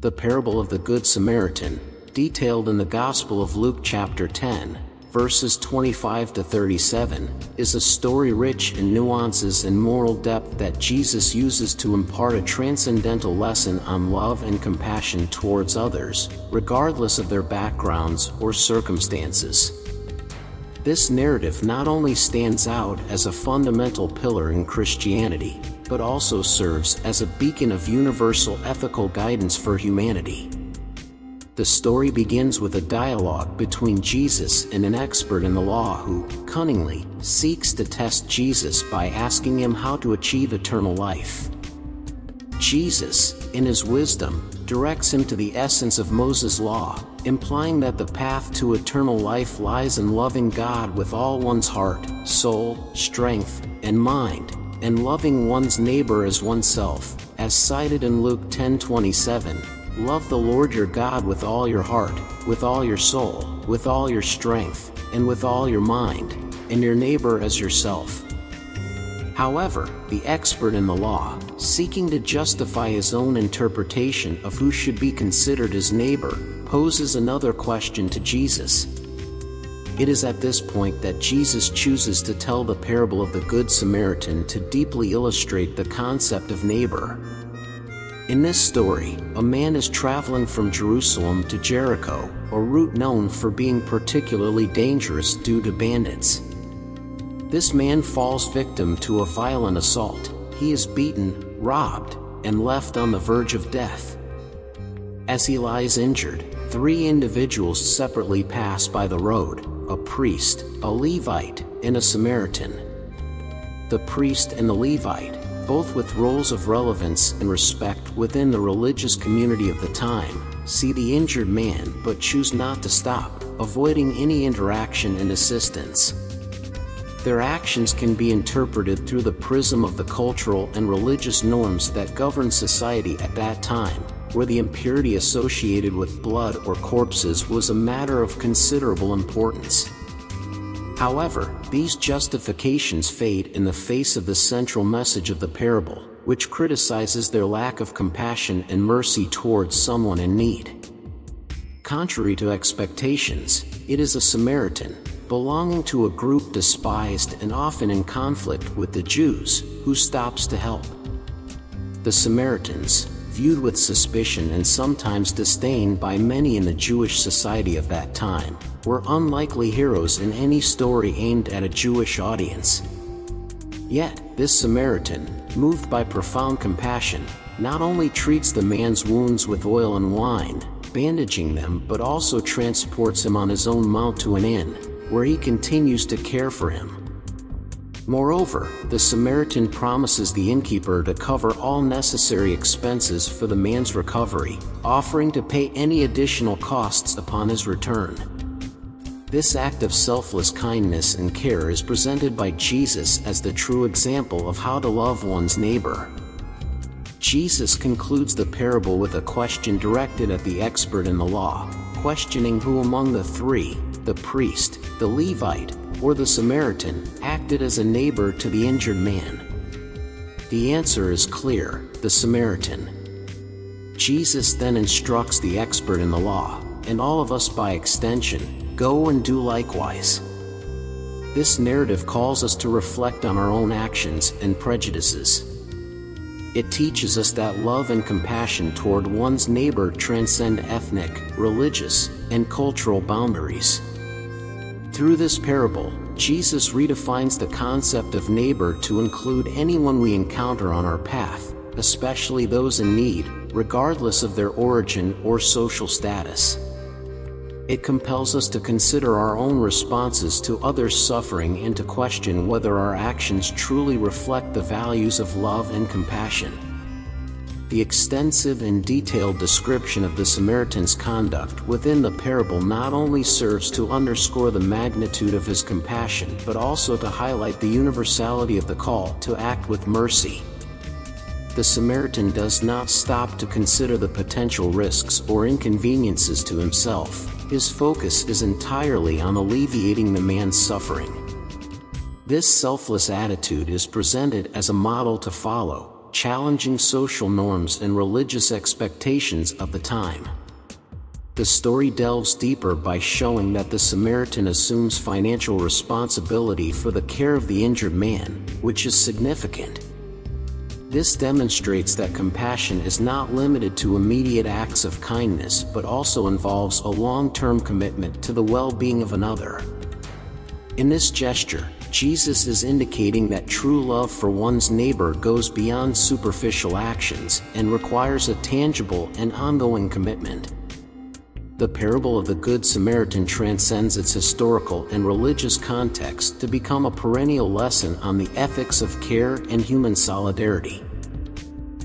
The parable of the Good Samaritan, detailed in the Gospel of Luke chapter 10, verses 25 to 37, is a story rich in nuances and moral depth that Jesus uses to impart a transcendental lesson on love and compassion towards others, regardless of their backgrounds or circumstances. This narrative not only stands out as a fundamental pillar in Christianity, but also serves as a beacon of universal ethical guidance for humanity. The story begins with a dialogue between Jesus and an expert in the law who, cunningly, seeks to test Jesus by asking him how to achieve eternal life. Jesus, in his wisdom, directs him to the essence of Moses' law, implying that the path to eternal life lies in loving God with all one's heart, soul, strength, and mind, and loving one's neighbor as oneself, as cited in Luke 10:27. Love the Lord your God with all your heart, with all your soul, with all your strength, and with all your mind, and your neighbor as yourself. However, the expert in the law, seeking to justify his own interpretation of who should be considered his neighbor, poses another question to Jesus. It is at this point that Jesus chooses to tell the parable of the Good Samaritan to deeply illustrate the concept of neighbor. In this story, a man is traveling from Jerusalem to Jericho, a route known for being particularly dangerous due to bandits. This man falls victim to a violent assault. He is beaten, robbed, and left on the verge of death. As he lies injured, three individuals separately pass by the road: a priest, a Levite, and a Samaritan. The priest and the Levite, both with roles of relevance and respect within the religious community of the time, see the injured man but choose not to stop, avoiding any interaction and assistance. Their actions can be interpreted through the prism of the cultural and religious norms that govern society at that time, where the impurity associated with blood or corpses was a matter of considerable importance. However, these justifications fade in the face of the central message of the parable, which criticizes their lack of compassion and mercy towards someone in need. Contrary to expectations, it is a Samaritan, belonging to a group despised and often in conflict with the Jews, who stops to help. The Samaritans, viewed with suspicion and sometimes disdain by many in the Jewish society of that time, were unlikely heroes in any story aimed at a Jewish audience. Yet, this Samaritan, moved by profound compassion, not only treats the man's wounds with oil and wine, bandaging them, but also transports him on his own mount to an inn, where he continues to care for him. Moreover, the Samaritan promises the innkeeper to cover all necessary expenses for the man's recovery, offering to pay any additional costs upon his return. This act of selfless kindness and care is presented by Jesus as the true example of how to love one's neighbor. Jesus concludes the parable with a question directed at the expert in the law, questioning who among the three, the priest, the Levite, or the Samaritan, acted as a neighbor to the injured man. The answer is clear: the Samaritan. Jesus then instructs the expert in the law, and all of us by extension, go and do likewise. This narrative calls us to reflect on our own actions and prejudices. It teaches us that love and compassion toward one's neighbor transcend ethnic, religious, and cultural boundaries. Through this parable, Jesus redefines the concept of neighbor to include anyone we encounter on our path, especially those in need, regardless of their origin or social status. It compels us to consider our own responses to others' suffering and to question whether our actions truly reflect the values of love and compassion. The extensive and detailed description of the Samaritan's conduct within the parable not only serves to underscore the magnitude of his compassion but also to highlight the universality of the call to act with mercy. The Samaritan does not stop to consider the potential risks or inconveniences to himself. His focus is entirely on alleviating the man's suffering. This selfless attitude is presented as a model to follow, challenging social norms and religious expectations of the time. The story delves deeper by showing that the Samaritan assumes financial responsibility for the care of the injured man, which is significant. This demonstrates that compassion is not limited to immediate acts of kindness but also involves a long-term commitment to the well-being of another. In this gesture, Jesus is indicating that true love for one's neighbor goes beyond superficial actions and requires a tangible and ongoing commitment. The parable of the Good Samaritan transcends its historical and religious context to become a perennial lesson on the ethics of care and human solidarity.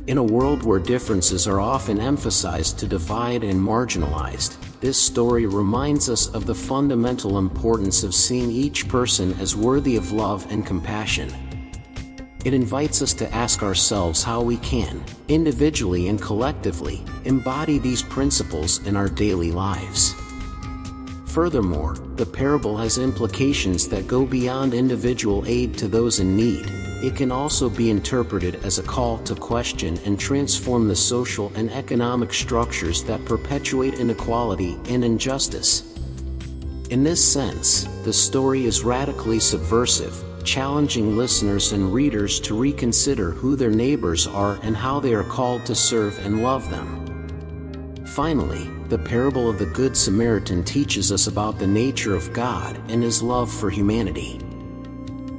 In a world where differences are often emphasized to divide and marginalized, this story reminds us of the fundamental importance of seeing each person as worthy of love and compassion. It invites us to ask ourselves how we can, individually and collectively, embody these principles in our daily lives. Furthermore, the parable has implications that go beyond individual aid to those in need. It can also be interpreted as a call to question and transform the social and economic structures that perpetuate inequality and injustice. In this sense, the story is radically subversive, challenging listeners and readers to reconsider who their neighbors are and how they are called to serve and love them. Finally, the parable of the Good Samaritan teaches us about the nature of God and His love for humanity.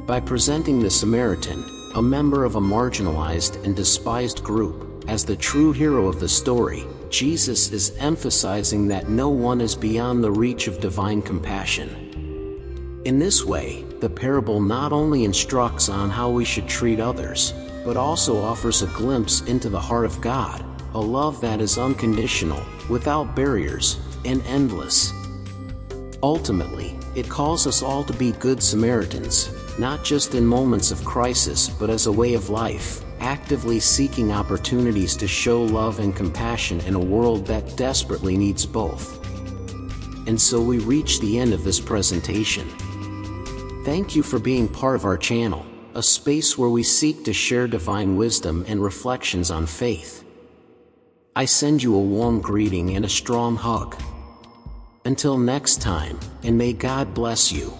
By presenting the Samaritan, a member of a marginalized and despised group, as the true hero of the story, Jesus is emphasizing that no one is beyond the reach of divine compassion. In this way, the parable not only instructs on how we should treat others, but also offers a glimpse into the heart of God, a love that is unconditional, without barriers, and endless. Ultimately, it calls us all to be good Samaritans, not just in moments of crisis but as a way of life, actively seeking opportunities to show love and compassion in a world that desperately needs both. And so we reach the end of this presentation. Thank you for being part of our channel, a space where we seek to share divine wisdom and reflections on faith. I send you a warm greeting and a strong hug. Until next time, and may God bless you.